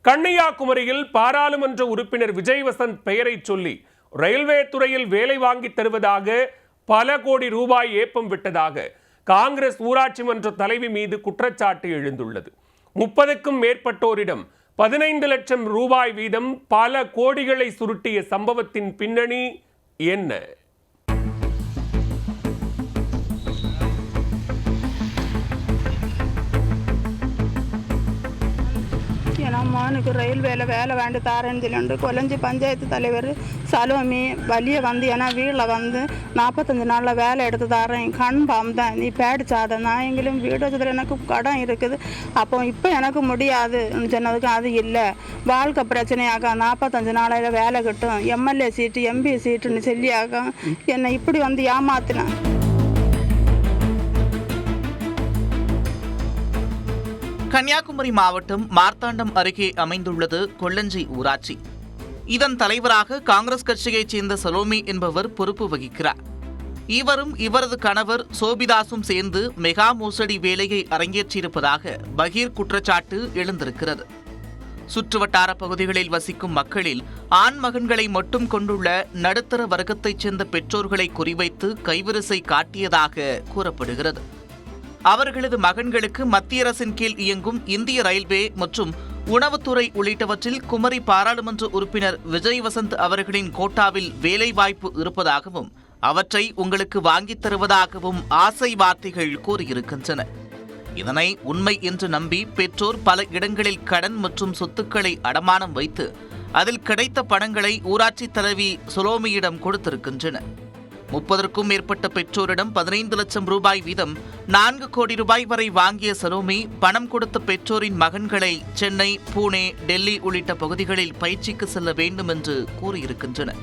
கன்னியாகுமரியில் பாராளுமன்ற உறுப்பினர் விஜய் வசந்த் பெயரை சொல்லி ரயில்வே துறையில் வேலை வாங்கி தருவதாக பல கோடி ரூபாய் ஏப்பம் விட்டதாக காங்கிரஸ் ஊராட்சி மன்ற தலைவி மீது குற்றச்சாட்டு எழுந்துள்ளது. 30க்கும் மேற்பட்டோரிடம் 15 லட்சம் ரூபாய் வீதம் பல கோடிகளை சுருட்டிய சம்பவத்தின் பின்னணி என்ன? எனக்கு ரயில்வேல வேலை வேண்டி தாரேன்னு சொல்லிட்டு கொலஞ்சி பஞ்சாயத்து தலைவர் சலோமி வலிய வந்து ஏன்னா வீட்டில் வந்து 45 நாளில் வேலை எடுத்து தாரேன், கண் பாம்பேன், நீ பேடிச்சாத, நான் எங்களும் வீடு வச்சதில் எனக்கு கடன் இருக்குது, அப்போ இப்போ எனக்கு முடியாது சொன்னதுக்கு அது இல்லை, வாழ்க்கை பிரச்சனையாக 45 நாளையில் வேலை கிட்டும், எம்எல்ஏ சீட்டு எம்பி சீட்டுன்னு சொல்லியாக என்னை இப்படி வந்து ஏமாத்தினேன். கன்னியாகுமரி மாவட்டம் மார்த்தாண்டம் அருகே அமைந்துள்ளது கொல்லஞ்சி ஊராட்சி. இதன் தலைவராக காங்கிரஸ் கட்சியைச் சேர்ந்த சலோமி என்பவர் பொறுப்பு வகிக்கிறார். இவரும் இவரது கணவர் சோபிதாசும் சேர்ந்து மெகா மோசடி வேலையை அரங்கேற்றியிருப்பதாக பகீர் குற்றச்சாட்டு எழுந்திருக்கிறது. சுற்றுவட்டார பகுதிகளில் வசிக்கும் மக்களில் ஆண் மகன்களை மட்டும் கொண்டுள்ள நடுத்தர வர்க்கத்தைச் சேர்ந்த பெற்றோர்களை குறிவைத்து கைவரிசை காட்டியதாக கூறப்படுகிறது. அவர்களது மகன்களுக்கு மத்திய அரசின் கீழ் இயங்கும் இந்திய ரயில்வே மற்றும் உணவுத்துறை உள்ளிட்டவற்றில் குமரி பாராளுமன்ற உறுப்பினர் விஜய் வசந்த் அவர்களின் கோட்டாவில் வேலைவாய்ப்பு இருப்பதாகவும் அவற்றை உங்களுக்கு வாங்கித் தருவதாகவும் ஆசை வார்த்தைகள் கூறியிருக்கின்றன. இதனை உண்மை என்று நம்பி பெற்றோர் பல இடங்களில் கடன் மற்றும் சொத்துக்களை அடமானம் வைத்து அதில் கிடைத்த பணங்களை ஊராட்சி தலைவி சலோமியிடம் கொடுத்திருக்கின்றனர். 30க்கும் மேற்பட்ட பெற்றோரிடம் 15 லட்சம் ரூபாய் வீதம் 4 கோடி ரூபாய் வரை வாங்கிய சலோமி பணம் கொடுத்த பெற்றோரின் மகன்களை சென்னை, புனே, டெல்லி உள்ளிட்ட பகுதிகளில் பயிற்சிக்கு செல்ல வேண்டும் என்று கூறியிருக்கின்றனர்.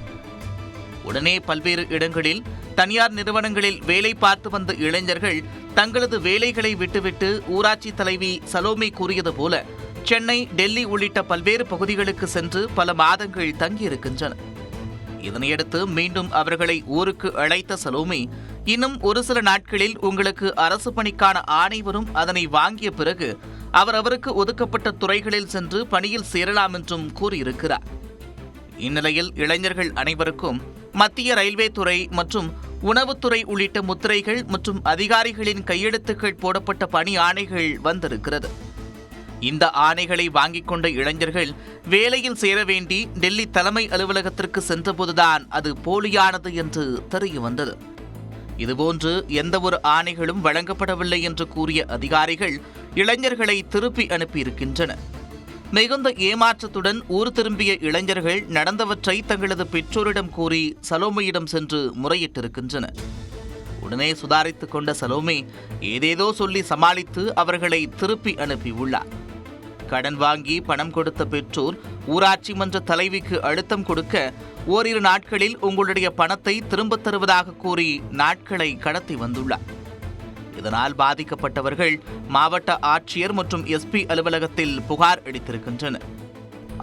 உடனே பல்வேறு இடங்களில் தனியார் நிறுவனங்களில் வேலை பார்த்து வந்த இளைஞர்கள் தங்களது வேலைகளை விட்டுவிட்டு ஊராட்சி தலைவி சலோமி கூறியது போல சென்னை, டெல்லி உள்ளிட்ட பல்வேறு பகுதிகளுக்கு சென்று பல மாதங்கள் தங்கியிருக்கின்றனர். இதனையடுத்து மீண்டும் அவர்களை ஊருக்கு அழைத்த சலோமி, இன்னும் ஒரு சில நாட்களில் உங்களுக்கு அரசு பணிக்கான ஆணை வரும், அதனை வாங்கிய பிறகு அவருக்கு ஒதுக்கப்பட்ட துறைகளில் சென்று பணியில் சேரலாம் என்றும் கூறியிருக்கிறார். இந்நிலையில் இளைஞர்கள் அனைவருக்கும் மத்திய ரயில்வே துறை மற்றும் உணவுத்துறை உள்ளிட்ட முத்திரைகள் மற்றும் அதிகாரிகளின் கையெழுத்துக்கள் போடப்பட்ட பணி ஆணைகள் வந்திருக்கிறது. இந்த ஆணைகளை வாங்கிக் கொண்ட இளைஞர்கள் வேலையில் சேர வேண்டி டெல்லி தலைமை அலுவலகத்திற்கு சென்றபோதுதான் அது போலியானது என்று தெரிய வந்தது. இதுபோன்று எந்த ஒரு ஆணைகளும் வழங்கப்படவில்லை என்று கூறிய அதிகாரிகள் இளைஞர்களை திருப்பி அனுப்பியிருக்கின்றனர். மிகுந்த ஏமாற்றத்துடன் ஊர் திரும்பிய இளைஞர்கள் நடந்தவற்றை தங்களது பெற்றோரிடம் கூறி சலோமியிடம் சென்று முறையிட்டிருக்கின்றனர். உடனே சுதாரித்துக் கொண்ட சலோமி ஏதேதோ சொல்லி சமாளித்து அவர்களை திருப்பி அனுப்பியுள்ளார். கடன் வாங்கி பணம் கொடுத்த பெற்றோர் ஊராட்சி மன்ற தலைவிக்கு அழுத்தம் கொடுக்க ஓரிரு நாட்களில் உங்களுடைய பணத்தை திரும்பத் தருவதாக கூறி நாட்களை கடத்தி வந்துள்ளார். இதனால் பாதிக்கப்பட்டவர்கள் மாவட்ட ஆட்சியர் மற்றும் எஸ்பி அலுவலகத்தில் புகார் அளித்திருக்கின்றனர்.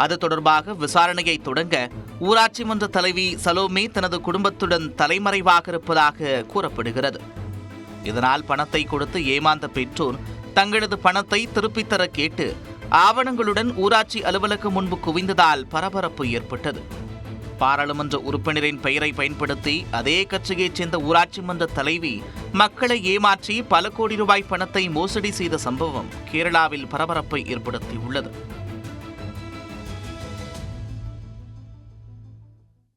அது தொடர்பாக விசாரணையை தொடங்க ஊராட்சி மன்ற தலைவி சலோமி தனது குடும்பத்துடன் தலைமறைவாக இருப்பதாக கூறப்படுகிறது. இதனால் பணத்தை கொடுத்து ஏமாந்த பெற்றோர் தங்களது பணத்தை திருப்பித் தர கேட்டு ஆவணங்களுடன் ஊராட்சி அலுவலகம் முன்பு குவிந்ததால் பரபரப்பு ஏற்பட்டது. பாராளுமன்ற உறுப்பினரின் பெயரை பயன்படுத்தி அதே கட்சியைச் சேர்ந்த ஊராட்சி மன்ற தலைவி மக்களை ஏமாற்றி பல கோடி ரூபாய் பணத்தை மோசடி செய்த சம்பவம் கேரளாவில் பரபரப்பை ஏற்படுத்தியுள்ளது.